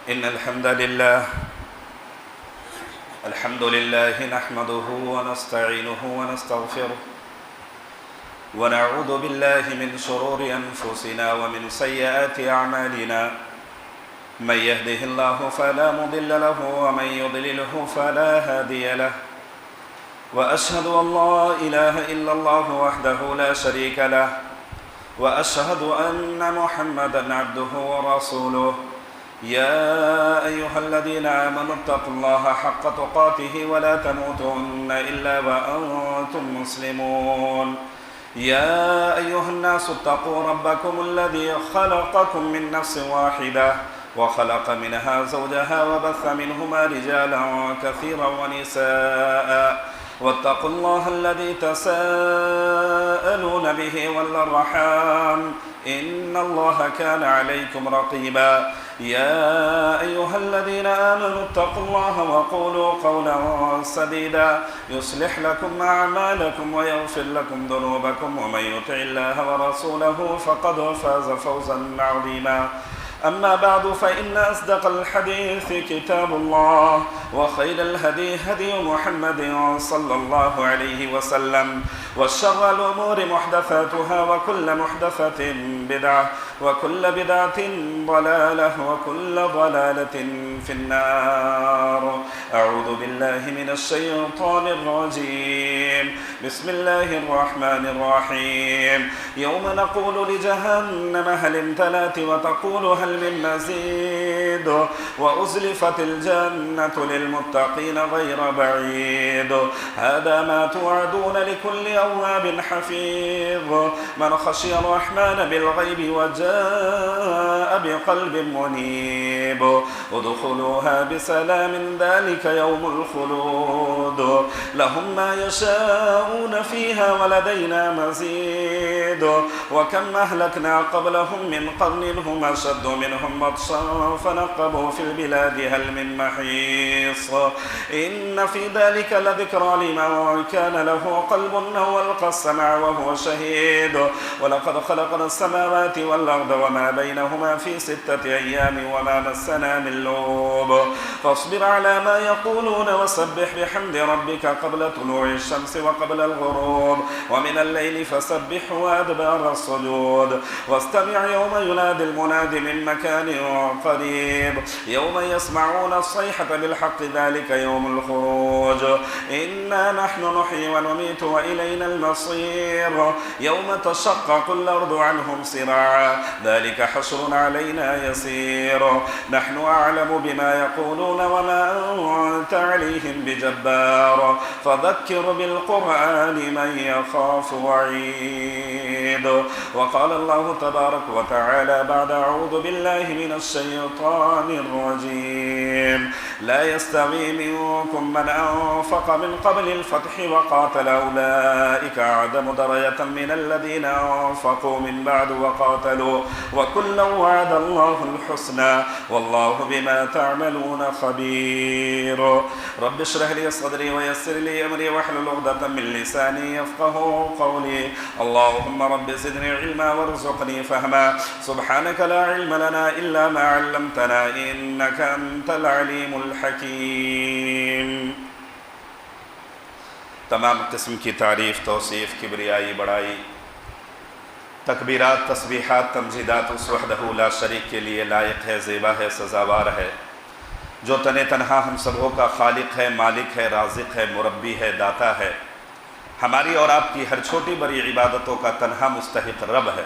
إن الحمد لله نحمده ونستعينه ونستغفره ونعوذ بالله من شرور أنفسنا ومن سيئات أعمالنا من يهده الله فلا مضل له ومن يضلله فلا هادي له وأشهد أن لا إله إلا الله وحده لا شريك له وأشهد أن محمدًا عبده ورسوله يا أيها الذين آمنوا اتقوا الله حق تقاته ولا تموتن إلا وأنتم مسلمون يا أيها الناس اتقوا ربكم الذي خلقكم من نفس واحدة وخلق منها زوجها وبث منهما رجالا كثيرا ونساء واتقوا الله الذي تساءلون به والأرحام إن الله كان عليكم رقيبا يا أيها الذين آمنوا اتقوا الله وقولوا قولا سديدا يصلح لكم أعمالكم ويغفر لكم ذنوبكم ومن يطع الله ورسوله فقد فاز فوزا عظيما أما بعد فإن أصدق الحديث كتاب الله وخير الهدي هدي محمد صلى الله عليه وسلم وشر الأمور محدثاتها وكل محدثة بدعة وكل بدعة ضلالة وكل ضلالة في النار. أعوذ بالله من الشيطان الرجيم. بسم الله الرحمن الرحيم. يوم نقول لجهنم هل امتلأت وتقول هل من مزيد وأزلفت الجنة للمتقين غير بعيد هذا ما توعدون لكل أواب حفيظ من خشي الرحمن بالغيب وجاء بقلب منيب ادخلوها بسلام ذلك يوم الخلود لهم ما يشاءون فيها ولدينا مزيد وكم أهلكنا قبلهم من قرن هم أشد منهم بطشا فنقبوا في البلاد هل من محيص إن في ذلك لذكرى لمن كان له قلب أو ألقى السمع وهو شهيد ولقد خلقنا السماوات والأرض وما بينهما في 6 أيام وما مسنا من لغوب فاصبر على ما يقولون وسبح بحمد ربك قبل طلوع الشمس وقبل الغروب ومن الليل فسبح وأدبار السجود واستمع يوم ينادي المناد من مكان قريب يوم يسمعون الصيحة بالحق ذلك يوم الخروج إنا نحن نحيي ونميت وإلينا المصير يوم تشقق الأرض عنهم سراعا ذلك حشر علينا يسير نحن أعلم بما يقولون وما أنت عليهم بجبار فذكر بالقرآن من يخاف وعيد. وقال الله تبارك وتعالى بعد أعوذ بالله من الشيطان الرجيم لا يستوي منكم من أنفق من قبل الفتح وقاتل أولئك أعظم درجة من الذين أنفقوا من بعد وقاتلوا وكلا وعد الله الحسنى والله بما تعملون خبير. رب اشرح لي صدري ويسر لي أمري واحلل عقدة من لساني يفقهوا قولي. اللهم رب زدني علما وارزقني فهما سبحانك لا علم لنا إلا ما علمتنا إنك أنت العليم الحكيم. تمام قسم کی تعریف توصیف کبریائی بڑائی تکبیرات تسبیحات تمجیدات اس وحدہ لا شریک کے لیے لائق ہے زیبا ہے سزاوار ہے جو تن تنہا ہم سبوں کا خالق ہے مالک ہے رازق ہے مربی ہے داتا ہے ہماری اور آپ کی ہر چھوٹی بڑی عبادتوں کا تنہا مستحق رب ہے.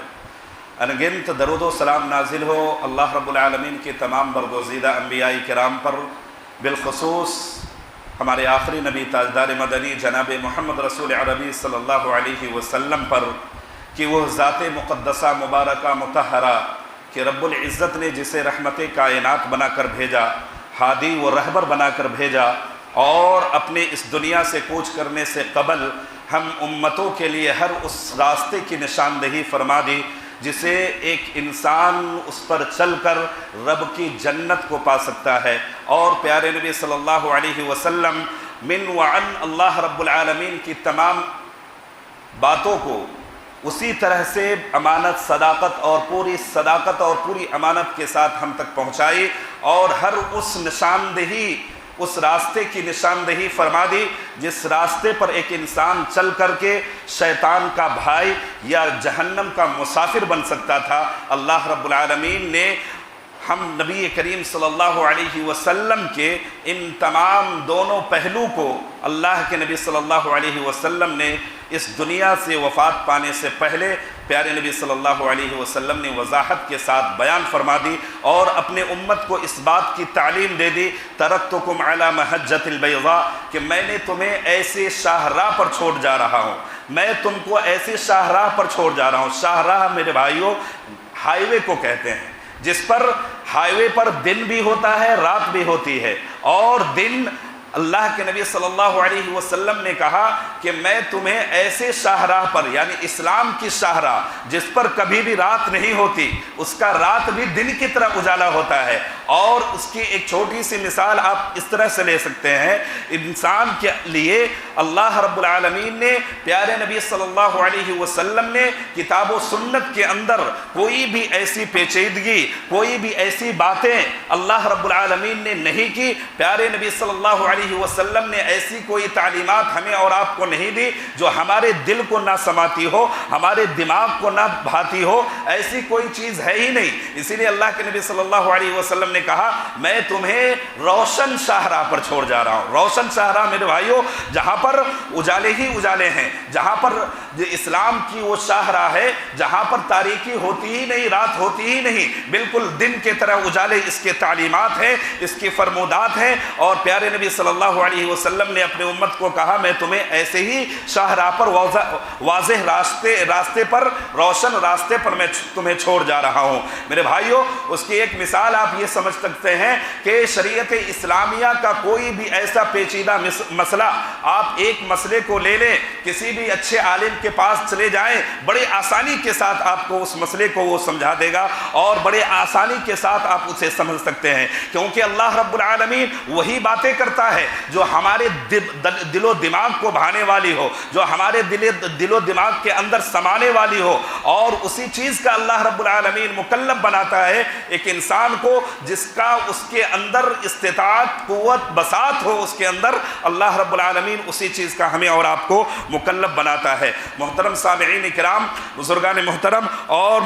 انگنت درود و سلام نازل ہو اللہ رب العالمین کے تمام برگزیدہ انبیاء کرام پر بالخصوص ہمارے آخری نبی تاجدار مدنی جناب محمد رسول عربی صلی اللہ علیہ وسلم پر کہ وہ ذات مقدسہ مبارکہ مطہرہ کہ رب العزت نے جسے رحمت کائنات بنا کر بھیجا ہادی و رہبر بنا کر بھیجا اور اپنے اس دنیا سے کوچ کرنے سے قبل ہم امتوں کے لیے ہر اس راستے کی نشاندہی فرما دی جسے ایک انسان اس پر چل کر رب کی جنت کو پا سکتا ہے. اور پیارے نبی صلی اللہ علیہ وسلم من وعن اللہ رب العالمین کی تمام باتوں کو اسی طرح سے امانت صداقت اور پوری صداقت اور پوری امانت کے ساتھ ہم تک پہنچائی، اور ہر اس نشاندہی، اس راستے کی نشاندہی فرما دی جس راستے پر ایک انسان چل کر کے شیطان کا بھائی یا جہنم کا مسافر بن سکتا تھا۔ اللہ رب العالمین نے ہم نبی کریم صلی اللہ علیہ وسلم کے ان تمام دونوں پہلو کو اللہ کے نبی صلی اللہ علیہ وسلم نے اس دنیا سے وفات پانے سے پہلے پیارے نبی صلی اللہ علیہ وسلم نے وضاحت کے ساتھ بیان فرما دی، اور اپنے امت کو اس بات کی تعلیم دے دی، ترکتکم علی محجۃ البیضاء، کہ میں نے تمہیں ایسے شاہراہ پر چھوڑ جا رہا ہوں، میں تم کو ایسے شاہراہ پر چھوڑ جا رہا ہوں۔ شاہراہ میرے بھائیوں ہائی وے کو کہتے ہیں، جس پر ہائی وے پر دن بھی ہوتا ہے، رات بھی ہوتی ہے، اور دن اللہ کے نبی صلی اللہ علیہ وسلم نے کہا کہ میں تمہیں ایسے شاہراہ پر، یعنی اسلام کی شاہراہ جس پر کبھی بھی رات نہیں ہوتی، اس کا رات بھی دن کی طرح اجالا ہوتا ہے، اور اس کی ایک چھوٹی سی مثال آپ اس طرح سے لے سکتے ہیں، انسان کے لیے اللہ رب العالمین نے، پیارے نبی صلی اللہ علیہ وسلم نے کتاب و سنت کے اندر کوئی بھی ایسی پیچیدگی، کوئی بھی ایسی باتیں اللہ رب العالمین نے نہیں کی، پیارے نبی صلی اللہ علیہ وسلم نے ایسی کوئی تعلیمات ہمیں اور آپ کو نہیں دی جو ہمارے دل کو نہ سماتی ہو، ہمارے دماغ کو نہ بھاتی ہو، ایسی کوئی چیز ہے ہی نہیں۔ اسی لیے اللہ کے نبی صلی اللہ علیہ وسلم نے کہا میں تمہیں روشن شاہراہ پر چھوڑ جا رہا ہوں۔ روشن شاہراہ میرے بھائیوں جہاں پر اجالے ہی اجالے ہیں، جہاں پر اسلام کی وہ شاہراہ ہے جہاں پر تاریکی ہوتی ہی نہیں، رات ہوتی ہی نہیں، بالکل دن کے طرح اجالے اس کے تعلیمات ہیں، اس کے فرمودات ہیں، اور پیارے نبی صلی اللہ علیہ وسلم نے اپنے امت کو کہا میں تمہیں ایسے ہی شاہراہ پر واضح راستے پر، روشن راستے پر میں تمہیں چھوڑ جا رہا ہوں۔ میرے بھائیوں اس کی ایک مثال آپ یہ سمجھ سکتے ہیں کہ شریعت اسلامیہ کا کوئی بھی ایسا پیچیدہ مسئلہ، آپ ایک مسئلے کو لے لیں، کسی بھی اچھے عالم کے پاس چلے جائیں، بڑے آسانی کے ساتھ آپ کو اس مسئلے کو وہ سمجھا دے گا، اور بڑے آسانی کے ساتھ آپ اسے سمجھ سکتے ہیں، کیونکہ اللہ رب العالمین وہی باتیں کرتا ہے جو ہمارے دل و دماغ کو بھانے والی ہو، جو ہمارے دل و دماغ کے اندر سمانے والی ہو، اور اسی چیز کا اللہ رب العالمین مکلف بناتا ہے ایک انسان کو جس کا اس کے اندر استطاعت، قوت، بساط ہو، اس کے اندر اللہ رب العالمین اسی چیز کا ہمیں اور آپ کو مکلف بناتا ہے۔ محترم سامعین کرام، بزرگان محترم اور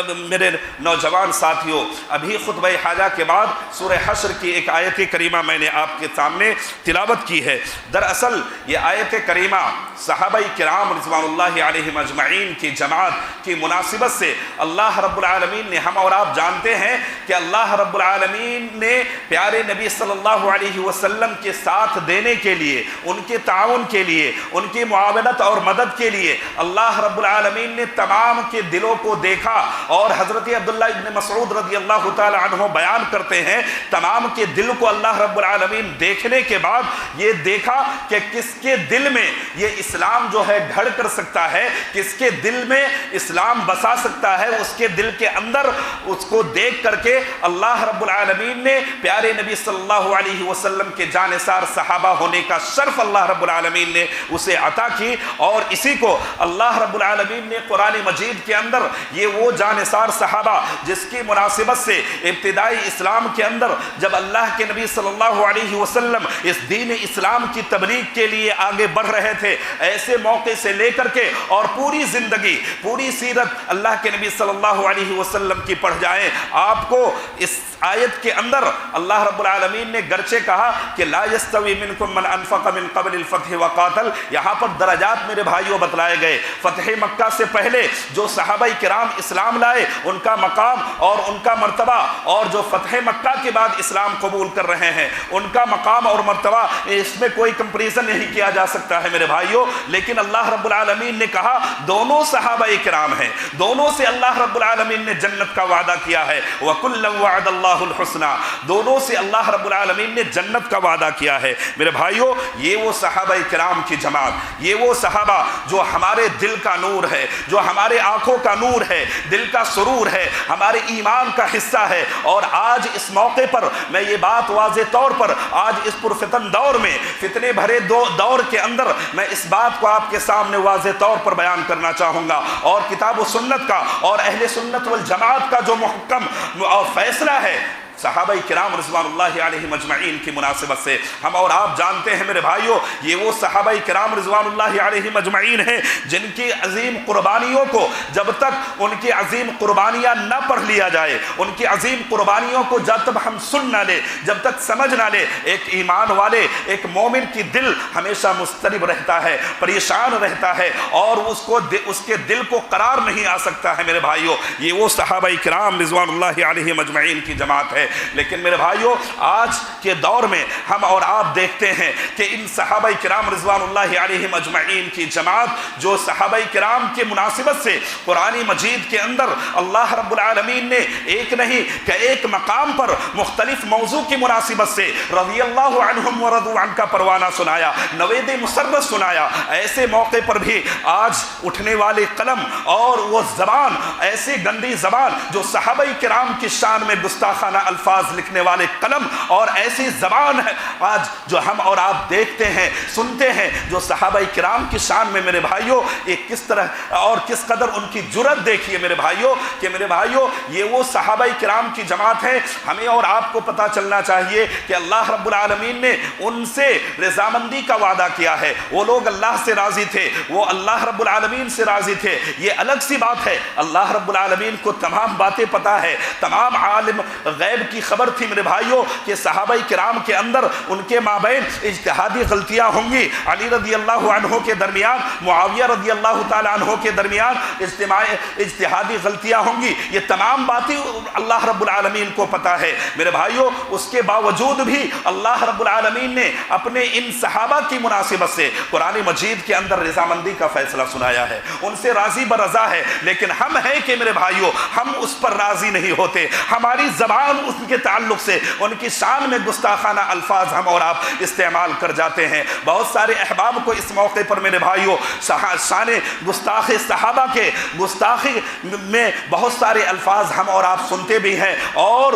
میرے نوجوان ساتھیوں، ابھی خطبہ حاجہ کے بعد سورہ حشر کی ایک آیت کریمہ میں نے آپ کے سامنے تلاوت کی ہے۔ دراصل یہ آیت کریمہ صحابہ کرام رضوان اللہ علیہم اجمعین کی جماعت کی مناسبت سے اللہ رب العالمین نے، ہم اور آپ جانتے ہیں کہ اللہ رب العالمین نے پیارے نبی صلی اللہ علیہ وسلم کے ساتھ دینے کے لیے، ان کے تعاون کے لیے، ان کی معاونت اور مدد کے لیے اللہ رب العالمین نے تمام کے دلوں کو دیکھا، اور حضرت عبداللہ ابن مسعود رضی اللہ تعالی عنہ بیان کرتے ہیں تمام کے دل کو اللہ رب العالمین دیکھنے کے بعد یہ دیکھا کہ کس کے دل میں یہ اسلام جو ہے گھڑ کر سکتا ہے، کس کے دل میں اسلام بسا سکتا ہے، اس کے دل کے اندر اس کو دیکھ کر کے اللہ رب العالمین نے پیارے نبی صلی اللہ علیہ وسلم کے جانثار صحابہ ہونے کا شرف اللہ رب العالمین نے اسے عطا کی، اور اسی کو اللہ رب العالمین نے قرآن مجید کے اندر یہ وہ جانثار صحابہ جس کی مناسبت سے ابتدائی اسلام کے اندر جب اللہ کے نبی صلی اللہ علیہ وسلم اس دین اسلام کی تبلیغ کے لیے آگے بڑھ رہے تھے، ایسے موقع سے لے کر کے اور پوری زندگی، پوری سیرت اللہ کے نبی صلی اللہ علیہ وسلم کی پڑھ جائیں، آپ کو اس آیت کے اندر اللہ رب العالمین نے گرچہ کہا کہ لا یستوی منکم من انفق من قبل الفتح وقاتل، یہاں پر درجات میرے بھائیوں بتلائے گئے۔ فتح مکہ سے پہلے جو صحابہ کرام اسلام لائے ان کا مقام اور ان کا مرتبہ، اور جو فتح مکہ کے بعد اسلام قبول کر رہے ہیں ان کا مقام اور مرتبہ، اس میں کوئی کمپریزن نہیں کیا جا سکتا ہے میرے بھائیوں۔ لیکن اللہ رب العالمین نے کہا دونوں صحابہ کرام ہیں، دونوں سے اللہ رب العالمین نے جنت کا وعدہ کیا ہے، وَكُلًّا وَعَدَ اللَّهُ اللہ الحسنى، دونوں سے اللہ رب العالمین نے جنت کا وعدہ کیا ہے۔ میرے بھائیو، یہ وہ صحابہ کرام کی جماعت، یہ وہ صحابہ جو ہمارے دل کا نور ہے، جو ہمارے آنکھوں کا نور ہے، دل کا سرور ہے، ہمارے ایمان کا حصہ ہے۔ اور آج اس موقع پر میں یہ بات واضح طور پر آج اس پرفتن دور میں، فتنے بھرے دور کے اندر میں اس بات کو آپ کے سامنے واضح طور پر بیان کرنا چاہوں گا، اور کتاب و سنت کا اور اہل سنت والجماعت کا جو محکم اور فیصلہ ہے صحابہ کرام رضوان اللہ علیہم اجمعین کی مناسبت سے، ہم اور آپ جانتے ہیں میرے بھائیوں، یہ وہ صحابہ کرام رضوان اللہ علیہم اجمعین ہیں جن کی عظیم قربانیوں کو جب تک ان کی عظیم قربانیاں نہ پڑھ لیا جائے، ان کی عظیم قربانیوں کو جب تک ہم سن نہ لے، جب تک سمجھ نہ لے، ایک ایمان والے، ایک مومن کی دل ہمیشہ مضطرب رہتا ہے، پریشان رہتا ہے، اور اس کے دل کو قرار نہیں آ سکتا ہے۔ میرے بھائیوں، یہ وہ صحابہ کرام رضوان اللہ علیہم اجمعین کی جماعت ہے۔ لیکن میرے بھائیوں، آج کے دور میں ہم اور آپ دیکھتے ہیں کہ ان صحابہ کرام رضوان اللہ علیہم اجمعین کی جماعت جو صحابہ کرام کی مناسبت سے قرآن مجید کے اندر اللہ رب العالمین نے ایک نہیں کہ ایک مقام پر مختلف موضوع کی مناسبت سے رضی اللہ عنہم ورضوا عنہ کا پروانہ سنایا، نوید مسرت سنایا، ایسے موقع پر بھی آج اٹھنے والے قلم اور وہ زبان، ایسی گندی زبان جو صحابہ کرام کی شان میں گستاخانہ الفاظ لکھنے والے قلم اور ایسی زبان ہے آج جو ہم اور آپ دیکھتے ہیں، سنتے ہیں، جو صحابہ کرام کی شان میں میرے بھائیوں ایک کس طرح اور کس قدر ان کی جرأت دیکھیے میرے بھائیوں، کہ میرے بھائیوں یہ وہ صحابہ کرام کی جماعت ہے۔ ہمیں اور آپ کو پتہ چلنا چاہیے کہ اللہ رب العالمین نے ان سے رضامندی کا وعدہ کیا ہے، وہ لوگ اللہ سے راضی تھے، وہ اللہ رب العالمین سے راضی تھے۔ یہ الگ سی بات ہے، اللہ رب العالمین کو تمام باتیں پتہ ہے، تمام عالم غیب کی خبر تھی میرے بھائیوں کہ صحابہ کرام کے اندر ان کے مابین اجتہادی غلطیاں ہوں گی، علی رضی اللہ عنہ کے درمیان، معاویہ رضی اللہ تعالی عنہ کے درمیان اجتہادی غلطیاں ہوں گی، یہ تمام باتیں اللہ رب العالمین کو پتہ ہے میرے بھائیوں۔ اس کے باوجود بھی اللہ رب العالمین نے اپنے ان صحابہ کی مناسبت سے قرآن مجید کے اندر رضامندی کا فیصلہ سنایا ہے، ان سے راضی برضا ہے۔ لیکن ہم ہیں کہ میرے بھائیوں ہم اس پر راضی نہیں ہوتے، ہماری زبان اس کے تعلق سے ان کی شان میں گستاخانہ الفاظ ہم اور آپ استعمال کر جاتے ہیں۔ بہت سارے احباب کو اس موقع پر میرے بھائیوں شان گستاخ صحابہ کے گستاخی میں بہت سارے الفاظ ہم اور آپ سنتے بھی ہیں اور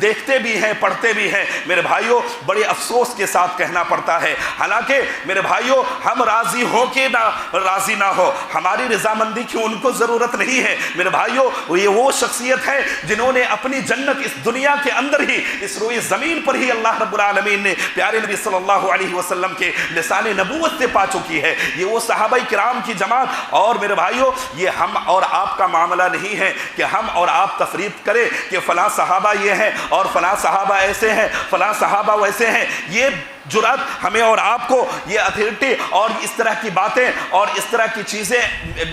دیکھتے بھی ہیں، پڑھتے بھی ہیں۔ میرے بھائیوں بڑے افسوس کے ساتھ کہنا پڑتا ہے، حالانکہ میرے بھائیوں ہم راضی ہو کے نہ راضی نہ ہو، ہماری رضامندی کی ان کو ضرورت نہیں ہے میرے بھائیوں۔ یہ وہ شخصیت ہے جنہوں نے اپنی جنت اس دنیا کے اندر ہی، اس روئے زمین پر ہی اللہ رب العالمین نے پیارے نبی صلی اللہ علیہ وسلم کے لسان نبوت سے پا چکی ہے۔ یہ وہ صحابہ کرام کی جماعت، اور میرے بھائیوں یہ ہم اور آپ کا معاملہ نہیں ہے کہ ہم اور آپ تفریق کریں کہ فلاں صحابہ یہ ہیں اور فلاں صحابہ ایسے ہیں، فلاں صحابہ ویسے ہیں۔ یہ جرأت ہمیں اور آپ کو، یہ اتھارٹی اور اس طرح کی باتیں اور اس طرح کی چیزیں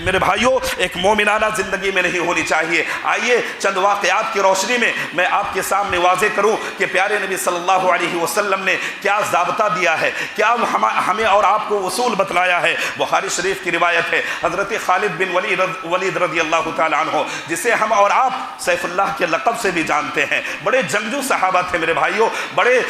میرے بھائیوں ایک مومنانہ زندگی میں نہیں ہونی چاہیے۔ آئیے چند واقعات کی روشنی میں آپ کے سامنے واضح کروں کہ پیارے نبی صلی اللہ علیہ وسلم نے کیا ضابطہ دیا ہے، کیا ہمیں اور آپ کو اصول بتلایا ہے۔ بخاری شریف کی روایت ہے، حضرت خالد بن ولید رضی اللہ تعالیٰ عنہ، جسے ہم اور آپ سیف اللہ کے لقب سے بھی جانتے ہیں، بڑے جنگجو صحابہ تھے میرے بھائیوں، بڑے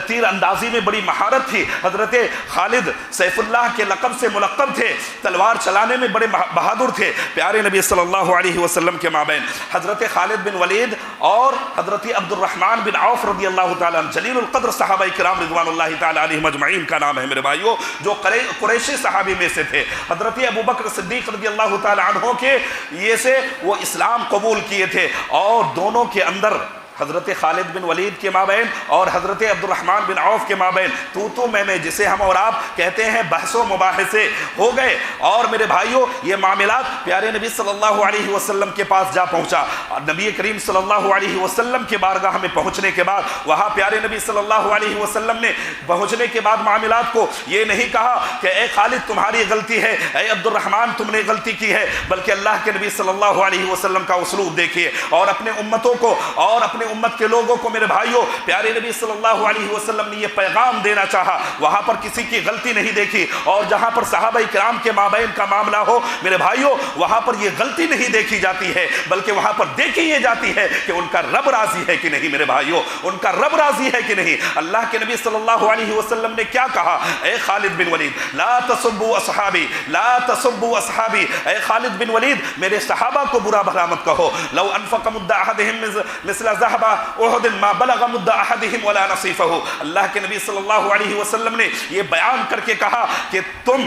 تیر اندازی میں بڑی مہارت تھی۔ حضرت خالد سیف اللہ کے لقب سے ملقب تھے، تلوار چلانے میں بڑے بہادر تھے۔ پیارے نبی صلی اللہ علیہ وسلم کے مابین حضرت خالد بن ولید اور حضرت عبد الرحمن بن عوف رضی اللہ تعالیٰ عنہ، جلیل القدر صحابہ کرام رضوان اللہ تعالیٰ علیہم اجمعین کا نام ہے میرے بھائیوں، جو قریشی صحابی میں سے تھے۔ حضرت ابوبکر صدیق رضی اللہ تعالیٰ عنہ کے یہ سے وہ اسلام قبول کیے تھے، اور دونوں کے اندر حضرت خالد بن ولید کے مابین اور حضرت عبد الرحمن بن عوف کے مابین تو میں جسے ہم اور آپ کہتے ہیں بحث و مباحثے ہو گئے، اور میرے بھائیوں یہ معاملات پیارے نبی صلی اللہ علیہ وسلم کے پاس جا پہنچا۔ نبی کریم صلی اللہ علیہ وسلم کے بارگاہ میں پہنچنے کے بعد وہاں پیارے نبی صلی اللہ علیہ وسلم نے پہنچنے کے بعد معاملات کو یہ نہیں کہا کہ اے خالد تمہاری غلطی ہے، اے عبد الرحمن تم نے غلطی کی ہے، بلکہ اللہ کے نبی صلی اللہ علیہ وسلم کا اسلوب دیکھیے، اور اپنے امتوں کو اور اپنے اپنے امت کے لوگوں کو میرے بھائیوں پیارے نبی صلی اللہ علیہ وسلم نے یہ پیغام دینا چاہا، وہاں پر کسی کی غلطی نہیں دیکھی، اور جہاں پر صحابہ کرام کے مابین کا معاملہ ہو میرے بھائیوں وہاں پر یہ غلطی نہیں دیکھی جاتی ہے، بلکہ وہاں پر دیکھی یہ جاتی ہے کہ ان کا رب راضی ہے کہ نہیں میرے بھائیوں، ان کا رب راضی ہے کہ نہیں۔ اللہ کے نبی صلی اللہ علیہ وسلم نے کیا کہا؟ اے خالد بن ولید لا تسبوا اصحابی، لا تسبوا اصحابی، اے خالد بن ولید میرے صحابہ کو برا بھلا مت کہو، لو انفق مد احدهم مثل ذهب احد ما بلغ مد احدهم ولا نصيفه۔ اللہ کے نبی صلی اللہ علیہ وسلم نے یہ بیان کر کے کہا کہ تم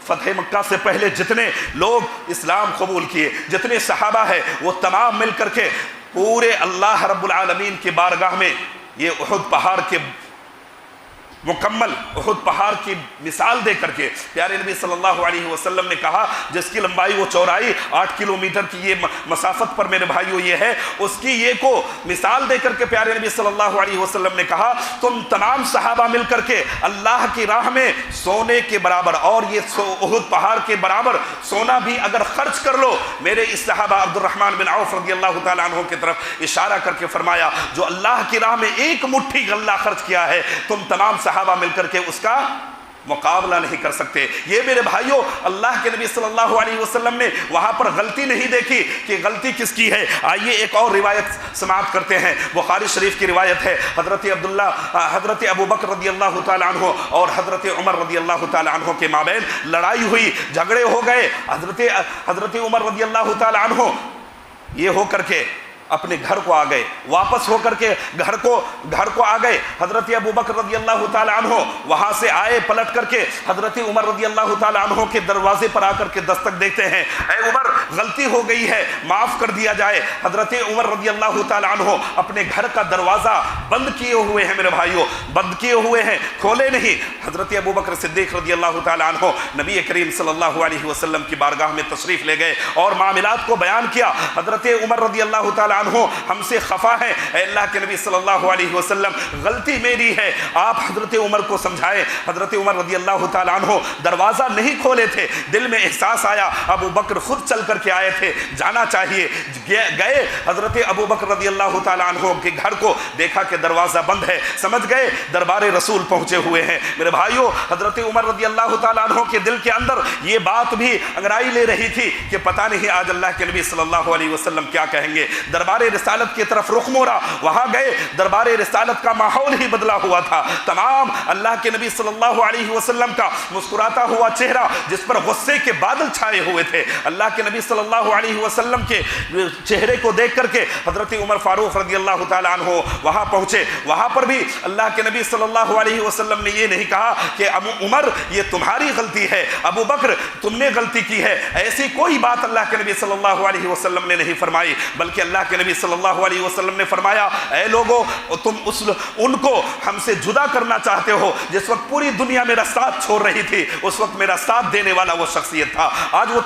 فتح مکہ سے پہلے جتنے لوگ اسلام قبول کیے، جتنے صحابہ ہیں، وہ تمام مل کر کے پورے اللہ رب العالمین کی بارگاہ میں یہ احد پہاڑ کے مکمل احد پہاڑ کی مثال دے کر کے پیارے نبی صلی اللہ علیہ وسلم نے کہا جس کی لمبائی و چوڑائی 8 کلومیٹر کی یہ مسافت پر میرے بھائیوں یہ ہے، اس کی یہ کو مثال دے کر کے پیارے نبی صلی اللہ علیہ وسلم نے کہا تم تمام صحابہ مل کر کے اللہ کی راہ میں سونے کے برابر اور یہ احد پہاڑ کے برابر سونا بھی اگر خرچ کر لو، میرے اس صحابہ عبد الرحمن بن عوف رضی اللہ تعالیٰ عنہ کی طرف اشارہ کر کے فرمایا جو اللہ کی راہ میں ایک مٹھی غلہ خرچ کیا ہے تم تمام صحابہ مل کر کے اس کا مقابلہ نہیں کر سکتے۔ یہ میرے بھائیوں اللہ کے نبی صلی اللہ علیہ وسلم نے وہاں پر غلطی نہیں دیکھی کہ غلطی کس کی ہے۔ آئیے ایک اور روایت سماعت کرتے ہیں، بخاری شریف کی روایت ہے، حضرت ابو بکر رضی اللہ تعالیٰ عنہ اور حضرت عمر رضی اللہ تعالیٰ عنہ کے مابین لڑائی ہوئی، جھگڑے ہو گئے۔ حضرت عمر رضی اللہ تعالیٰ عنہ یہ ہو کر کے اپنے گھر کو آ گئے، واپس ہو کر کے گھر کو آ گئے۔ حضرت ابو بکر رضی اللہ تعالیٰ عنہ وہاں سے آئے پلٹ کر کے حضرت عمر رضی اللہ تعالیٰ عنہ کے دروازے پر آ کر کے دستک دیتے ہیں، اے عمر غلطی ہو گئی ہے معاف کر دیا جائے۔ حضرت عمر رضی اللہ تعالیٰ عنہ اپنے گھر کا دروازہ بند کیے ہوئے ہیں میرے بھائیوں، بند کیے ہوئے ہیں، کھولے نہیں۔ حضرت ابو بکر صدیق رضی اللہ تعالیٰ عنہ نبی کریم صلی اللہ علیہ وسلم کی بارگاہ میں تشریف لے گئے اور معاملات کو بیان کیا۔ حضرت عمر رضی اللہ تعالیٰ عنہ ہم سے خفا ہے، اے اللہ کے نبی صلی اللہ علیہ وسلم غلطی میری ہے، آپ حضرت عمر کو سمجھائے۔ حضرت عمر رضی اللہ تعالیٰ عنہ دروازہ نہیں کھولے تھے، دل میں احساس آیا ابو بکر خود چل کر کے آئے تھے، جانا چاہیے، گئے حضرت ابو بکر رضی اللہ تعالیٰ عنہ کے گھر کو، دیکھا کہ دروازہ بند ہے، سمجھ گئے دربار رسول پہنچے ہوئے ہیں۔ میرے بھائیوں حضرت عمر رضی اللہ تعالیٰ عنہ کے دل کے اندر یہ بات بھی انگڑائی لے رہی تھی کہ پتہ نہیں آج اللہ کے نبی صلی اللہ علیہ وسلم کیا کہیں گے۔ دربار رسالت کی طرف رخ موڑا، وہاں گئے، دربار رسالت کا ماحول ہی بدلا ہوا تھا، تمام اللہ کے نبی صلی اللہ علیہ وسلم کا مسکراتا ہوا چہرہ جس پر غصے کے بادل چھائے ہوئے تھے، اللہ کے نبی صلی اللہ علیہ وسلم کے چہرے کو دیکھ کر کے حضرت عمر فاروق رضی اللہ تعالیٰ عنہ وہاں پہنچے۔ وہاں پر بھی اللہ کے نبی صلی اللہ علیہ وسلم نے یہ نہیں کہا کہ عمر یہ تمہاری غلطی ہے، ابو بکر تم نے غلطی کی ہے، ایسی کوئی بات اللہ کے نبی صلی اللہ علیہ وسلم نے نہیں فرمائی، بلکہ اللہ کے نبی صلی اللہ علیہ وسلم نے فرمایا اے لوگو تم ان کو ہم سے جدا کرنا چاہتے ہو، جس وقت پوری دنیا میرا ساتھ چھوڑ رہی تھی اس وقت میرا ساتھ دینے والا وہ شخصیت تھا، آج وہ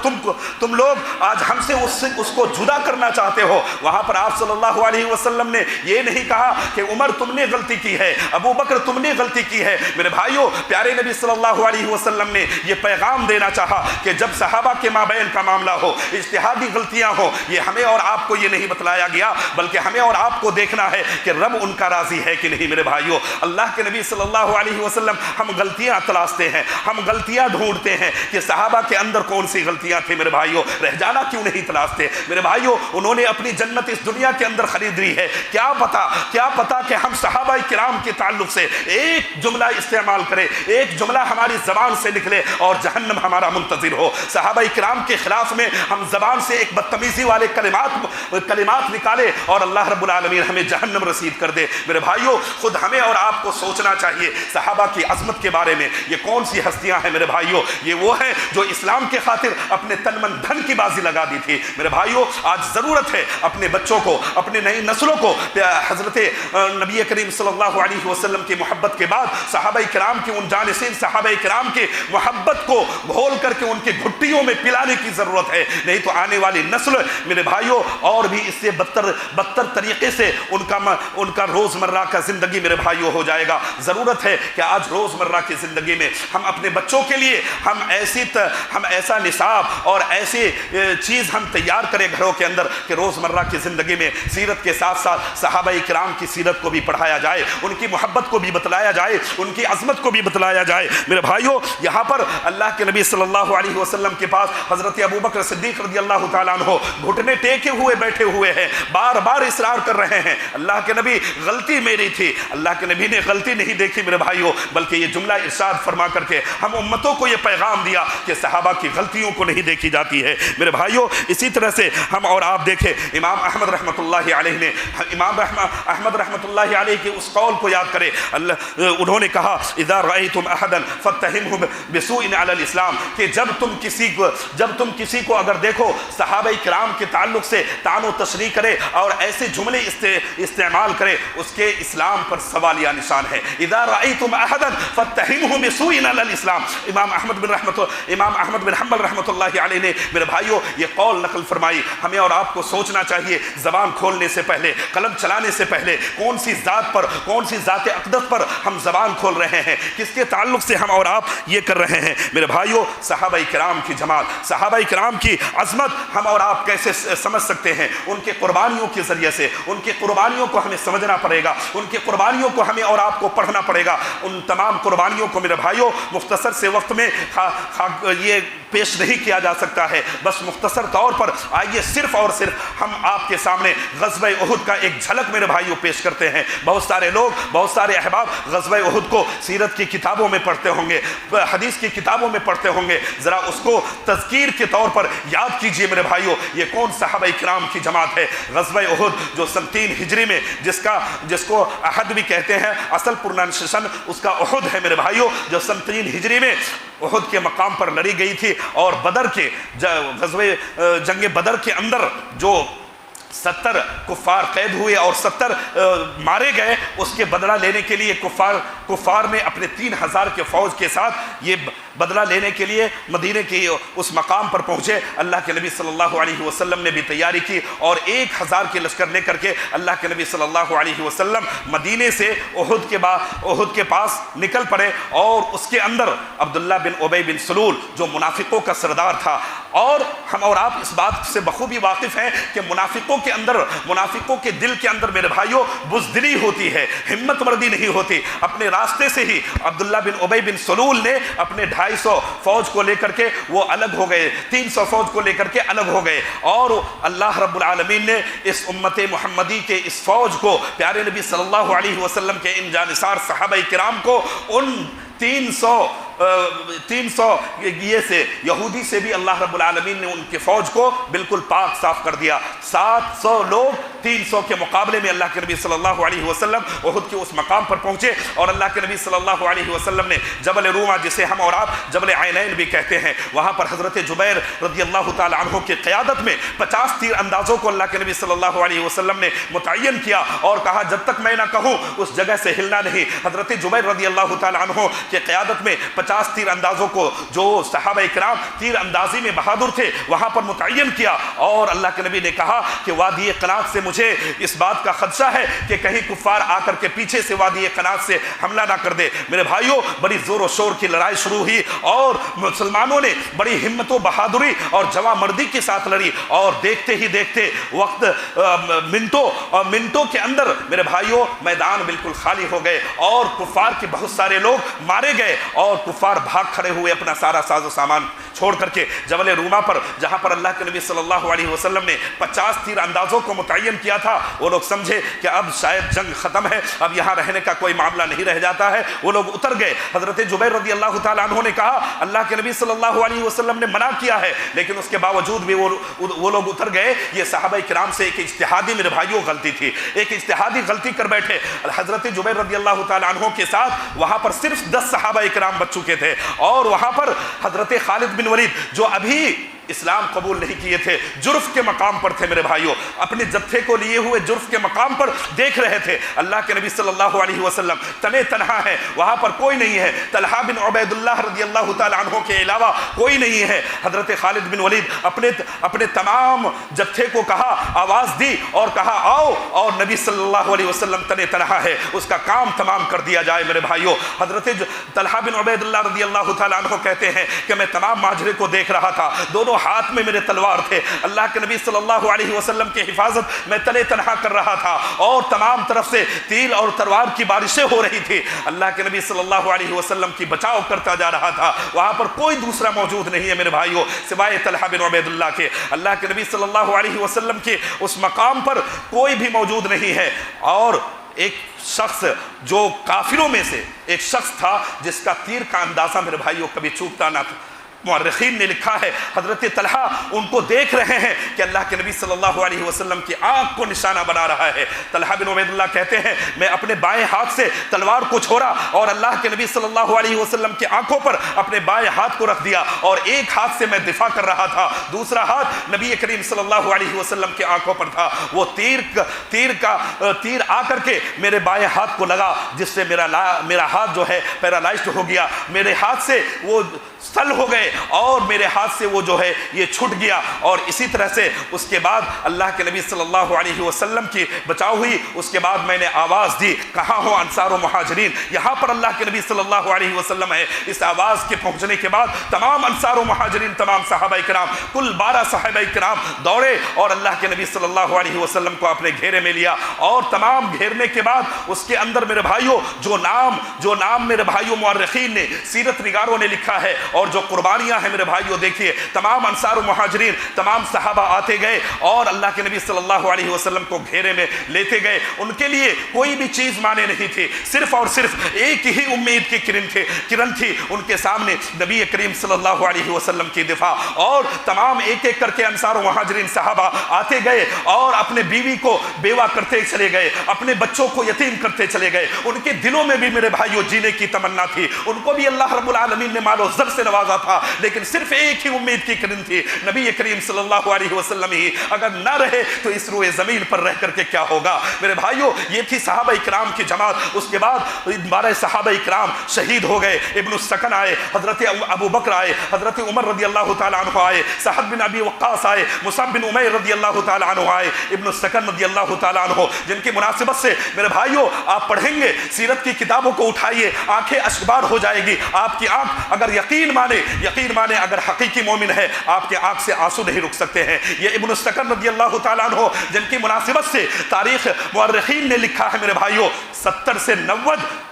تم لوگ آج ہم سے اس کو جدا کرنا چاہتے ہو۔ وہاں پر آپ صلی اللہ علیہ وسلم نے یہ نہیں کہا کہ عمر تم نے غلطی کی ہے، ابو بکر تم نے غلطی کی ہے۔ میرے بھائیوں پیارے نبی صلی اللہ علیہ وسلم نے یہ پیغام دینا چاہا کہ جب صحابہ کے مابین کا معاملہ ہو، اجتہادی غلطیاں ہو، یہ ہمیں اور آپ کو یہ نہیں بتلایا گیا بلکہ ہمیں اور آپ کو دیکھنا ہے کہ رب ان کا راضی ہے کہ نہیں۔ میرے بھائیوں اللہ کے نبی صلی اللہ علیہ وسلم ہم غلطیاں تلاشتے ہیں، ہم غلطیاں ڈھونڈتے ہیں کہ صحابہ کے اندر کون سی غلطیاں تھیں، میرے بھائیوں رہ جانا کیوں نہیں تلاشتے؟ میرے بھائیوں انہوں نے اپنی جنت اس دنیا کے اندر خرید لی ہے، کیا پتا کہ ہم صحابہ کرام کے تعلق سے ایک جملہ استعمال کریں، ایک جملہ ہماری زبان سے نکلے اور جہنم ہمارا منتظر ہو۔ صحابہ کرام کے خلاف میں ہم زبان سے ایک بدتمیزی والے کلمات نکالے اور اللہ رب العالمین ہمیں جہنم رسید کر دے۔ میرے بھائیوں خود ہمیں اور آپ کو سوچنا چاہیے صحابہ کی عظمت کے بارے میں، یہ کون سی ہستیاں ہیں میرے بھائیوں؟ یہ وہ ہیں جو اسلام کے خاطر اپنے تن من دھن کی بازی لگا دی تھی۔ میرے بھائیوں آج ضرورت ہے اپنے بچوں کو، اپنے نئی نسلوں کو حضرت نبی کریم صلی اللہ علیہ وسلم کی محبت کے بعد صحابہ کرام کی ان جانشین صحابہ کرام کی محبت کو گھول کر کے ان کے گھٹیوں میں پلانے کی ضرورت ہے، نہیں تو آنے والی نسل میرے بھائیوں اور بھی اس سے بدتر طریقے سے ان کا روزمرہ کا زندگی میرے بھائیوں ہو جائے گا۔ ضرورت ہے کہ آج روزمرہ کی زندگی میں ہم اپنے بچوں کے لیے ہم ایسا نصاب اور ایسی چیز ہم تیار کریں گھروں کے اندر کہ روزمرہ کی زندگی میں سیرت کے ساتھ ساتھ صحابہ کرام کی سیرت کو بھی پڑھایا جائے، ان کی محبت کو بھی بتلایا جائے، ان کی عظمت کو بھی بتلایا جائے۔ میرے بھائیوں، یہاں پر اللہ کے نبی صلی اللہ علیہ وسلم کے پاس حضرت ابوبکر صدیق رضی اللہ تعالیٰ عنہ گھٹنے ٹیکے ہوئے بیٹھے ہوئے ہیں، بار بار اصرار کر رہے ہیں، اللہ کے نبی غلطی میری تھی۔ اللہ کے نبی نے غلطی نہیں دیکھی میرے بھائیوں، بلکہ یہ جملہ ارشاد فرما کر کے ہم امتوں کو یہ پیغام دیا کہ صحابہ کی غلطیوں کو نہیں دیکھی جاتی ہے۔ میرے بھائیوں، اسی طرح سے ہم اور آپ دیکھیں، امام احمد رحمۃ اللہ علیہ نے احمد رحمۃ اللہ علیہ کے اس قول کو یاد کرے، انہوں نے کہا اذا رأيتم احدا فاتهمه بسوء على الاسلام، کہ جب تم کسی کو اگر دیکھو صحابہ کرام کے تعلق سے طعن و تشریح کرے اور ایسے جملے استعمال کرے، اس کے اسلام پر سوالیہ نشان ہے۔ اذا رأيتم احدا فاتهمه بسوء على الاسلام، امام احمد بن حنبل رحمۃ اللہ علیہ نے میرے بھائیوں یہ قول نقل فرمائی۔ ہمیں اور آپ کو سوچنا چاہیے زبان کھولنے سے پہلے، قلم چلانے سے پہلے، کون سی ذات اقدس پر ہم زبان کھول رہے ہیں، کس کے تعلق سے ہم اور آپ یہ کر رہے ہیں۔ میرے بھائیوں، صحابہ کرام کی جماعت، صحابہ کرام کی عظمت ہم اور آپ کیسے سمجھ سکتے ہیں؟ ان کے قربانیوں کے ذریعے سے، ان کی قربانیوں کو ہمیں سمجھنا پڑے گا، ان کی قربانیوں کو ہمیں اور آپ کو پڑھنا پڑے گا۔ ان تمام قربانیوں کو میرے بھائیوں مختصر سے وقت میں یہ پیش نہیں کیا جا سکتا ہے، بس مختصر طور پر آئیے صرف اور صرف ہم آپ کے سامنے غزوہ احد کا ایک جھلک میرے بھائیوں پیش کرتے ہیں۔ بہت سارے لوگ، بہت سارے احباب غزوہ احد کو سیرت کی کتابوں میں پڑھتے ہوں گے، حدیث کی کتابوں میں پڑھتے ہوں گے، ذرا اس کو تذکیر کے طور پر یاد کیجئے میرے بھائیوں، یہ کون صحابہ کرام کی جماعت ہے؟ غزوہ احد جو سن 3 ہجری میں جس کو احد بھی کہتے ہیں، اصل پروننسیشن اس کا احد ہے میرے بھائیوں، جو سن 3 ہجری میں احد کے مقام پر لڑی گئی تھی، اور بدر کے غزوہ جنگ بدر کے اندر جو 70 کفار قید ہوئے اور 70 مارے گئے، اس کے بدلہ لینے کے لیے کفار میں اپنے 3000 کے فوج کے ساتھ یہ بدلہ لینے کے لیے مدینے کے اس مقام پر پہنچے۔ اللہ کے نبی صلی اللہ علیہ وسلم نے بھی تیاری کی اور 1000 کے لشکر لے کر کے اللہ کے نبی صلی اللہ علیہ وسلم مدینے سے احد کے پاس نکل پڑے، اور اس کے اندر عبداللہ بن ابی بن سلول جو منافقوں کا سردار تھا، اور ہم اور آپ اس بات سے بخوبی واقف ہیں کہ منافقوں کے دل کے اندر میرے بھائیوں بزدلی ہوتی ہے، ہمت مردی نہیں ہوتی۔ اپنے راستے سے ہی عبداللہ بن ابی بن سلول نے اپنے 250 فوج کو لے کر کے وہ الگ ہو گئے، 300 فوج کو لے کر کے الگ ہو گئے، اور اللہ رب العالمین نے اس امت محمدی کے اس فوج کو، پیارے نبی صلی اللہ علیہ وسلم کے ان جانثار صحابہ کرام کو، ان 300 یہ سے یہودی سے بھی اللہ رب العالمین نے ان کی فوج کو بالکل پاک صاف کر دیا۔ 700 لوگ 300 کے مقابلے میں اللہ کے نبی صلی اللہ علیہ وسلم احد کے اس مقام پر پہنچے، اور اللہ کے نبی صلی اللہ علیہ وسلم نے جبل روما، جسے ہم اور آپ جبل عینین بھی کہتے ہیں، وہاں پر حضرت جبیر رضی اللہ تعالی عنہ کی قیادت میں 50 تیر اندازوں کو اللہ کے نبی صلی اللہ علیہ وسلم نے متعین کیا، اور کہا جب تک میں نہ کہوں اس جگہ سے ہلنا نہیں۔ حضرت جبیر رضی اللہ تعالی عنہ کی قیادت میں 50 تیر اندازوں کو، جو صحابہ کرام تیر اندازی میں بہادر تھے، وہاں پر متعین کیا، اور اللہ کے نبی نے کہا کہ وادی قنات سے مجھے اس بات کا خدشہ ہے کہ کہیں کفار آ کر کے پیچھے سے وادی قنات سے حملہ نہ کر دے۔ میرے بھائیوں، بڑی زور و شور کی لڑائی شروع ہوئی، اور مسلمانوں نے بڑی ہمت و بہادری اور جواں مردی کے ساتھ لڑی، اور دیکھتے ہی دیکھتے وقت منٹوں کے اندر میرے بھائیوں میدان بالکل خالی ہو گئے، اور کفار کے بہت سارے لوگ مارے گئے، اور کفار بھاگ کھڑے ہوئے اپنا سارا ساز و سامان چھوڑ کر کے جبل روما پر، جہاں پر اللہ کے نبی صلی اللہ علیہ وسلم نے 50 تیر اندازوں کو متعین کیا تھا۔ وہ لوگ سمجھے کہ اب شاید جنگ ختم ہے، اب یہاں رہنے کا کوئی معاملہ نہیں رہ جاتا ہے، وہ لوگ اتر گئے۔ حضرت جبیر رضی اللہ تعالیٰ عنہ نے کہا اللہ کے نبی صلی اللہ علیہ وسلم نے منع کیا ہے، لیکن اس کے باوجود بھی وہ لوگ اتر گئے۔ یہ صحابہ کرام سے ایک اجتہادی میرے بھائیوں غلطی تھی، ایک اجتہادی غلطی کر بیٹھے۔ حضرت جبیر رضی اللہ تعالیٰ عنہ کے ساتھ وہاں پر صرف 10 صحابہ کرام بچ چکے تھے، اور وہاں پر حضرت خالد بن ولید جو ابھی اسلام قبول نہیں کیے تھے، جرف کے مقام پر تھے میرے بھائیوں، اپنے جتھے کو لیے ہوئے جرف کے مقام پر دیکھ رہے تھے اللہ کے نبی صلی اللہ علیہ وسلم تنے تنہا ہے، وہاں پر کوئی نہیں ہے، طلحہ بن عبید اللہ رضی اللہ تعالی عنہ کے علاوہ کوئی نہیں ہے۔ حضرت خالد بن ولید اپنے تمام جتھے کو کہا، آواز دی اور کہا آؤ، اور نبی صلی اللہ علیہ وسلم تنے تنہا ہے، اس کا کام تمام کر دیا جائے میرے بھائیوں۔ حضرت طلحہ بن عبید اللہ رضی اللہ تعالی عنہ کہتے ہیں کہ میں تمام ماجرے کو دیکھ رہا تھا، دونوں ہاتھ میں میرے تلوار تھے، اللہ کے نبی صلی اللہ علیہ وسلم کی حفاظت میں تنے تنہا کر رہا تھا، اور تمام طرف سے تیر اور تلوار کی بارشیں ہو رہی تھی، اللہ کے نبی صلی اللہ علیہ وسلم کی بچاؤ کرتا جا رہا تھا، وہاں پر کوئی دوسرا موجود نہیں ہے میرے بھائیوں سوائے طلحہ بن عبید اللہ کے۔ اللہ کے نبی صلی اللہ علیہ وسلم کے اس مقام پر کوئی بھی موجود نہیں ہے، اور ایک شخص جو کافروں میں سے ایک شخص تھا جس کا تیر کا اندازہ میرے بھائیوں کبھی چوکتا نہ تھا۔ مورخین نے لکھا ہے حضرت طلحہ ان کو دیکھ رہے ہیں کہ اللہ کے نبی صلی اللہ علیہ وسلم کی آنکھ کو نشانہ بنا رہا ہے۔ طلحہ بن عبید اللہ کہتے ہیں میں اپنے بائیں ہاتھ سے تلوار کو چھوڑا اور اللہ کے نبی صلی اللہ علیہ وسلم کی آنکھوں پر اپنے بائیں ہاتھ کو رکھ دیا، اور ایک ہاتھ سے میں دفاع کر رہا تھا، دوسرا ہاتھ نبی کریم صلی اللہ علیہ وسلم کی آنکھوں پر تھا۔ وہ تیر آ کر کے میرے بائیں ہاتھ کو لگا، جس سے میرا ہاتھ جو ہے پیرالائزڈ ہو گیا، میرے ہاتھ سے وہ سل ہو گئے اور میرے ہاتھ سے وہ جو ہے یہ چھٹ گیا، اور اسی طرح سے اس کے بعد اللہ کے نبی صلی اللہ علیہ وسلم کی بچاؤ ہوئی۔ اس کے بعد میں نے آواز دی کہاں ہو انصار و مہاجرین، یہاں پر اللہ کے نبی صلی اللہ علیہ وسلم ہے۔ اس آواز کے پہنچنے کے بعد تمام انصار و مہاجرین، تمام صحابہ کرام، کل 12 صحابہ کرام دوڑے اور اللہ کے نبی صلی اللہ علیہ وسلم کو اپنے گھیرے میں لیا، اور تمام گھیرنے کے بعد اس کے اندر میرے بھائیوں جو نام میرے بھائیوں مورخین نے، سیرت نگاروں نے لکھا ہے، اور جو قربانیاں ہیں میرے بھائیوں دیکھیے، تمام انصار و مہاجرین، تمام صحابہ آتے گئے اور اللہ کے نبی صلی اللہ علیہ وسلم کو گھیرے میں لیتے گئے۔ ان کے لیے کوئی بھی چیز مانے نہیں تھی، صرف اور صرف ایک ہی امید کی کرن تھی ان کے سامنے، نبی کریم صلی اللہ علیہ وسلم کی دفاع۔ اور تمام ایک ایک کر کے انصار و مہاجرین صحابہ آتے گئے اور اپنے بیوی کو بیوہ کرتے چلے گئے، اپنے بچوں کو یتیم کرتے چلے گئے۔ ان کے دلوں میں بھی میرے بھائیوں جینے کی تمنا تھی، ان کو بھی اللہ رب العالمین نے مال و زر سے نوازا تھا، لیکن صرف ایک ہی امید کی کرن تھی، نبی کریم صلی اللہ علیہ وسلم ہی اگر نہ رہے تو اس روئے زمین پر رہ کر کے کیا ہوگا۔ میرے بھائیوں یہ تھی صحابہ اکرام کی جماعت۔ اس کے بعد 12 صحابہ اکرام شہید ہو گئے، ابن السکن آئے، حضرت ابو بکر آئے، حضرت عمر رضی اللہ تعالیٰ عنہ آئے، سعد بن ابی وقاص آئے، مصعب بن عمیر رضی اللہ تعالیٰ عنہ آئے، ابن السکن رضی اللہ تعالیٰ عنہ، جن کی مناسبت سے میرے بھائیوں آپ پڑھیں گے سیرت کی کتابوں کو اٹھائیے، آنکھیں اشکبار ہو جائے گی۔ آپ کی آنکھ اگر یقین مانے اگر حقیقی مومن ہے، آپ کے آنکھ سے آنسو نہیں رک سکتے ہیں۔ یہ ابن السکن رضی اللہ تعالیٰ عنہ جن کی مناسبت سے تاریخ مورخین نے لکھا ہے میرے بھائیوں 70 سے 90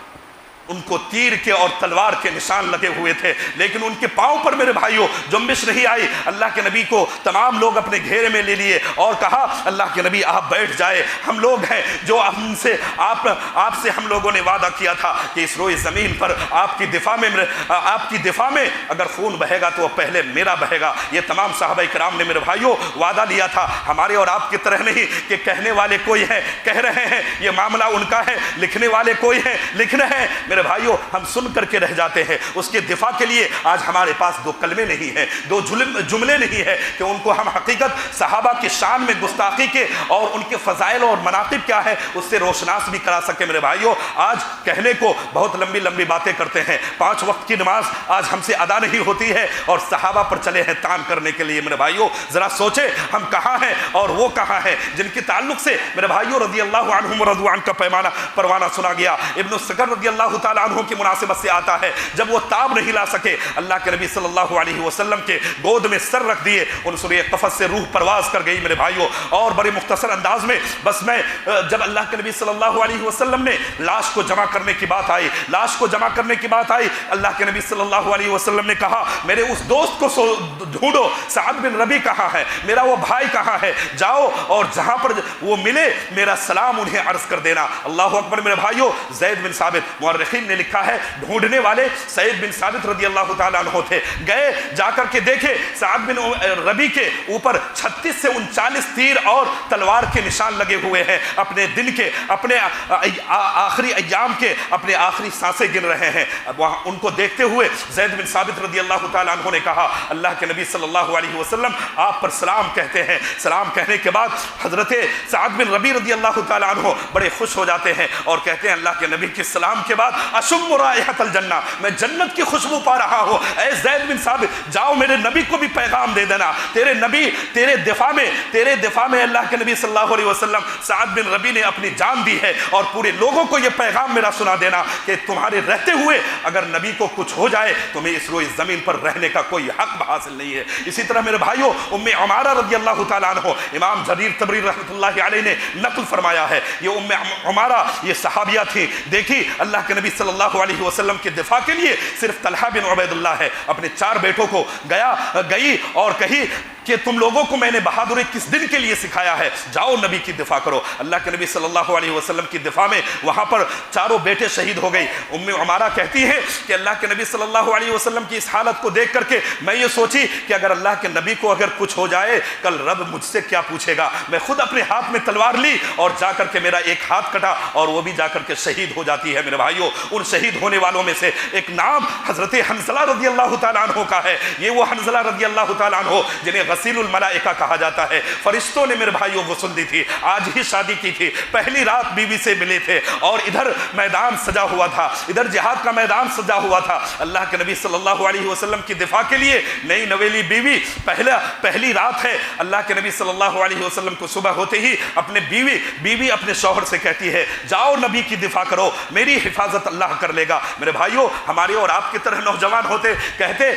ان کو تیر کے اور تلوار کے نشان لگے ہوئے تھے، لیکن ان کے پاؤں پر میرے بھائیوں جنبش نہیں آئی۔ اللہ کے نبی کو تمام لوگ اپنے گھیرے میں لے لیے اور کہا اللہ کے نبی آپ بیٹھ جائے، ہم لوگ ہیں جو آپ سے ہم لوگوں نے وعدہ کیا تھا کہ اس روئے زمین پر آپ کی دفاع میں اگر خون بہے گا تو وہ پہلے میرا بہے گا۔ یہ تمام صحابہ کرام نے میرے بھائیوں وعدہ لیا تھا، ہمارے اور آپ کی طرح نہیں کہ کہنے والے کوئی ہیں کہہ رہے ہیں، یہ معاملہ ان کا ہے، لکھنے والے کوئی ہیں لکھ رہے ہیں۔ میرے بھائیوں ہم سن کر کے رہ جاتے ہیں، اس کے دفاع کے لیے آج ہمارے پاس 2 کلمے نہیں ہیں، 2 جملے نہیں ہیں کہ ان کو ہم حقیقت صحابہ کی شان میں گستاخی کے اور ان کے فضائل اور مناقب کیا ہے اس سے روشناس بھی کرا سکے۔ میرے بھائیوں آج کہنے کو بہت لمبی باتیں کرتے ہیں، 5 وقت کی نماز آج ہم سے ادا نہیں ہوتی ہے اور صحابہ پر چلے ہیں تان کرنے کے لیے۔ میرے بھائیوں ذرا سوچیں ہم کہاں ہیں اور وہ کہاں ہیں جن کے تعلق سے میرے بھائیوں رضی اللہ عنہم ورضوا عنہ کا پروانہ سنا گیا۔ ابن السکر رضی اللہ تعالیٰ عنہ کی مناسبت سے آتا ہے جب وہ تاب نہیں لا سکے اللہ کے نبی صلی اللہ علیہ وسلم کے گود میں سر رکھ دیے، ان سورہ قفص سے روح پرواز کر گئی میرے بھائیوں۔ اور بڑے مختصر انداز میں بس میں جب اللہ کے نبی صلی اللہ علیہ وسلم نے لاش کو جمع کرنے کی بات آئی، اللہ کے نبی صلی اللہ علیہ وسلم نے کہا میرے اس دوست کو ڈھونڈو، سعد بن ربی کہاں ہے، میرا وہ بھائی کہاں ہے، جاؤ اور جہاں پر وہ ملے میرا سلام انہیں عرض کر دینا۔ اللہ اکبر۔ میرے بھائیوں زید بن ثابت مورخین مورخین نے لکھا ہے ڈھونڈنے والے سعید بن ثابت رضی اللہ تعالیٰ عنہ تھے. گئے جا کر کے دیکھے سعد بن ربی کے اوپر 36 سے 39 تیر اور تلوار کے نشان لگے ہوئے ہیں. اپنے دن کے، اپنے آخری ایام کے، اپنے آخری سانسیں گن رہے ہیں. وہاں ان کو دیکھتے ہوئے زید بن ثابت رضی اللہ تعالیٰ عنہ نے کہا اللہ کے نبی صلی اللہ علیہ وسلم آپ پر سلام کہتے ہیں. سلام کہنے کے بعد حضرت سعد بن ربی رضی اللہ تعالیٰ عنہ بڑے خوش ہو جاتے ہیں اور کہتے ہیں اللہ کے نبی کے سلام کے بعد اشم رائحۃ الجنہ، میں جنت کی خوشبو پا رہا ہوں. اے زید بن ثابت جاؤ میرے نبی کو بھی پیغام دے دینا، تیرے نبی تیرے دفاع میں اللہ کے نبی صلی اللہ علیہ وسلم سعد بن ربی نے اپنی جان دی ہے اور پورے لوگوں کو یہ پیغام میرا سنا دینا کہ تمہارے رہتے ہوئے اگر نبی کو کچھ ہو جائے تمہیں اس روئے زمین پر رہنے کا کوئی حق حاصل نہیں ہے. اسی طرح میرے بھائیوں ام عمارہ رضی اللہ تعالیٰ عنہ امام جریر طبری رحمۃ اللہ علیہ نے نقل فرمایا ہے. یہ ام عمارہ یہ صحابیہ تھی. دیکھی اللہ کے نبی صلی اللہ علیہ وسلم کے دفاع کے لیے صرف طلحہ بن عبید اللہ ہے اپنے 4 بیٹوں کو گئی اور کہی کہ تم لوگوں کو میں نے بہادری کس دن کے لیے سکھایا ہے، جاؤ نبی کی دفاع کرو. اللہ کے نبی صلی اللہ علیہ وسلم کی دفاع میں وہاں پر 4 بیٹے شہید ہو گئی. ام عمارہ کہتی ہے کہ اللہ کے نبی صلی اللہ علیہ وسلم کی اس حالت کو دیکھ کر کے میں یہ سوچی کہ اگر اللہ کے نبی کو اگر کچھ ہو جائے کل رب مجھ سے کیا پوچھے گا. میں خود اپنے ہاتھ میں تلوار لی اور جا کر کے میرا ایک ہاتھ کٹا اور وہ بھی جا کر کے شہید ہو جاتی ہے. میرے بھائیوں ان شہید ہونے والوں میں سے ایک نام حضرت حنظلہ رضی اللہ تعالیٰ عنہ کا ہے. یہ وہ حنظلہ رضی اللہ تعالیٰ عنہ جنہیں غسیل الملائکہ کہا جاتا ہے. فرشتوں نے میرے بھائیوں غسل دی تھی، آج ہی شادی کی تھی، پہلی رات بیوی سے ملے تھے اور ادھر میدان سجا ہوا تھا، ادھر جہاد کا میدان سجا ہوا تھا. اللہ کے نبی صلی اللہ علیہ وسلم کی دفاع کے لیے نئی نویلی بیوی پہلی رات ہے. اللہ کے نبی صلی اللہ علیہ وسلم کو صبح ہوتے ہی اپنے بیوی اپنے شوہر سے کہتی ہے جاؤ نبی کی دفاع کرو، میری حفاظت اللہ کر لے گا. میرے بھائیوں ہمارے اور آپ کی طرح نوجوان ہوتے کہتے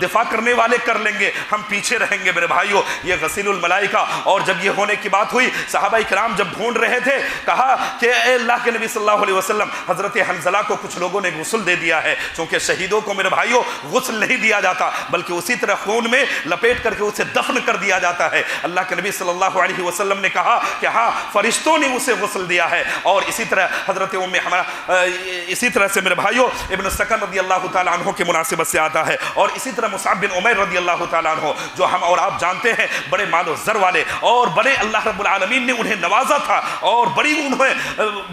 دفاع کرنے والے کر لیں گے، ہم پیچھے رہیں گے. میرے بھائیوں یہ غسیل الملائکہ. اور جب یہ ہونے کی بات ہوئی صحابہ کرام جب ڈھونڈ رہے تھے کہا کہ اے اللہ کے نبی صلی اللہ علیہ وسلم حضرت حنظلہ کو کچھ لوگوں نے غسل دے دیا ہے. چونکہ شہیدوں کو میرے بھائیوں غسل نہیں دیا جاتا بلکہ اسی طرح خون میں لپیٹ کر کے اسے دفن کر دیا جاتا ہے. اللہ کے نبی صلی اللہ علیہ وسلم نے کہا کہ ہاں فرشتوں نے اسے غسل دیا ہے. اور اسی طرح حضرت اسی طرح سے میرے بھائیوں ابن السکن رضی اللہ تعالیٰ عنہ کی مناسبت سے آتا ہے. اور اسی طرح مصعب بن عمیر رضی اللہ تعالیٰ عنہ جو ہم اور آپ جانتے ہیں بڑے مال و زر والے اور بڑے اللہ رب العالمین نے انہیں نوازا تھا اور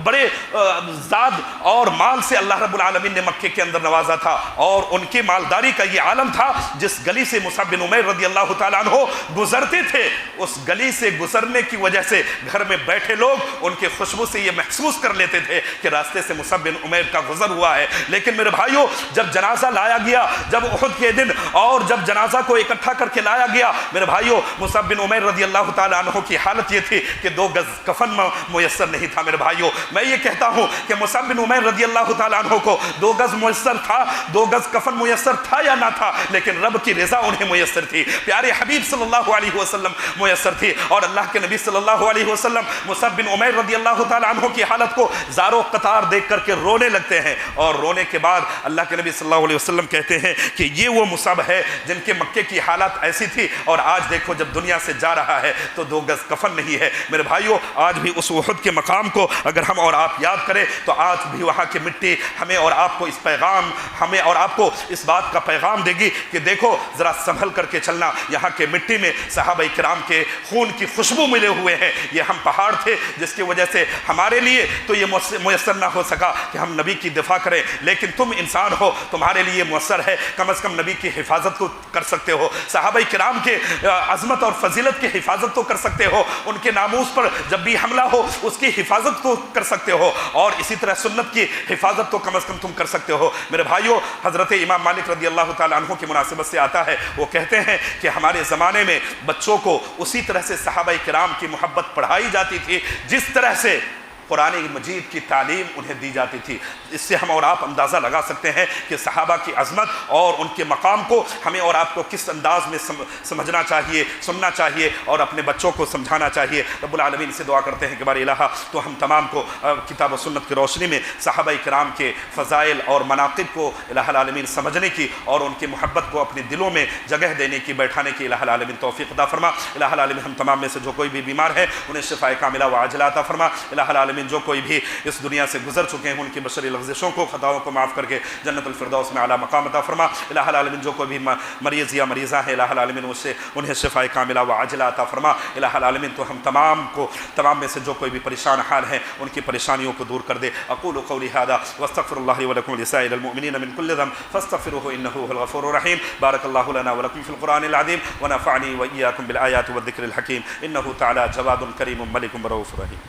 بڑے زاد اور مال سے اللہ رب العالمین نے مکے کے اندر نوازا تھا. اور ان کی مالداری کا یہ عالم تھا جس گلی سے مصعب بن عمیر رضی اللہ تعالیٰ عنہ گزرتے تھے اس گلی سے گزرنے کی وجہ سے گھر میں بیٹھے لوگ ان کے خوشبو سے یہ محسوس کر لیتے تھے کہ راستے سے مصعب بن عمیر کا گزر ہوا ہے. لیکن میرے بھائیوں جب جنازہ لایا گیا جب احد کے دن اور جب جنازہ کو اکٹھا کر کے لایا گیا میرے بھائیوں مصعب بن عمیر رضی اللہ تعالیٰ عنہ کی حالت یہ تھی کہ 2 گز کفن میسر نہیں تھا. میرے بھائیوں میں یہ کہتا ہوں کہ مصعب بن عمیر رضی اللہ تعالیٰ عنہ کو 2 گز میسر تھا، 2 گز کفن میسر تھا یا نہ تھا لیکن رب کی رضا انہیں میسر تھی، پیارے حبیب صلی اللہ علیہ وسلم میسر تھی. اور اللہ کے نبی صلی اللہ علیہ وسلم مصعب بن عمیر رضی اللہ تعالیٰ عنہ کی حالت کو زارو قطار دیکھ کر کے رونے لگتے ہیں. اور رونے کے بعد اللہ کے نبی صلی اللہ علیہ وسلم کہتے ہیں کہ یہ وہ مصعب ہے جن کے مکے کی حالت ایسی تھی اور آج دیکھو جب دنیا سے جا رہا ہے تو 2 گز کفن نہیں ہے. میرے بھائیوں آج بھی اس احد کے مقام کو اگر ہم اور آپ یاد کریں تو آج بھی وہاں کی مٹی ہمیں اور آپ کو ہمیں اور آپ کو اس بات کا پیغام دے گی کہ دیکھو ذرا سنبھل کر کے چلنا. یہاں کے مٹی میں صحابہ کرام کے خون کی خوشبو ملے ہوئے ہیں. یہ ہم پہاڑ تھے جس کی وجہ سے ہمارے لیے تو یہ میسر نہ ہو سکا کہ ہم نبی کی دفاع کریں لیکن تم انسان ہو تمہارے لیے میسر ہے کم از کم نبی کی حفاظت کو کر سکتے ہو، صحابہ کرام کے عظمت اور فضیلت کی حفاظت تو کر سکتے ہو، ان کے ناموس پر جب بھی حملہ ہو اس کی حفاظت تو کر سکتے ہو اور اسی طرح سنت کی حفاظت تو کم از کم تم کر سکتے ہو. میرے بھائیوں حضرت امام مالک رضی اللہ تعالیٰ عنہ کی مناسبت سے آتا ہے وہ کہتے ہیں کہ ہمارے زمانے میں بچوں کو اسی طرح سے صحابہ کرام کی محبت پڑھائی جاتی تھی جس طرح سے قرآن مجید کی تعلیم انہیں دی جاتی تھی. اس سے ہم اور آپ اندازہ لگا سکتے ہیں کہ صحابہ کی عظمت اور ان کے مقام کو ہمیں اور آپ کو کس انداز میں سمجھنا چاہیے، سننا چاہیے اور اپنے بچوں کو سمجھانا چاہیے. رب العالمین سے دعا کرتے ہیں کہ بار الہ تو ہم تمام کو کتاب و سنت کی روشنی میں صحابہ کرام کے فضائل اور مناقب کو الہ العالمین سمجھنے کی اور ان کی محبت کو اپنے دلوں میں جگہ دینے کی، بیٹھانے کی الہ العالمین توفیق عطا فرما. الہ العالمین ہم تمام میں سے جو کوئی بھی بیمار ہے انہیں شفاء کاملہ و عاجلہ عطا فرما. الہ العالمین العالمین جو کوئی بھی اس دنیا سے گزر چکے ہیں ان کی بشری لغزشوں کو خطاؤں کو معاف کر کے جنت الفردوس میں اعلیٰ مقام عطا فرما۔ الہ العالمین جو کوئی بھی مریض یا مریضہ ہے الہ العالمین اسے انہیں شفاء کاملہ و عاجلہ عطا فرما۔ الہ العالمین تو ہم تمام میں سے جو کوئی بھی پریشان حال ہیں ان کی پریشانیوں کو دور کر دے۔ اقول قولی ھذا واستغفر اللہ لي ولكم ولسائر المؤمنین من كل ذنب فاستغفروه انه هو الغفور الرحیم۔ بارک اللہ لنا ولکم فی القرآن العظیم ونفعنی وإياکم بالآیات والذکر الحکیم انه تعالی جواد کریم ملک رؤوف رحیم۔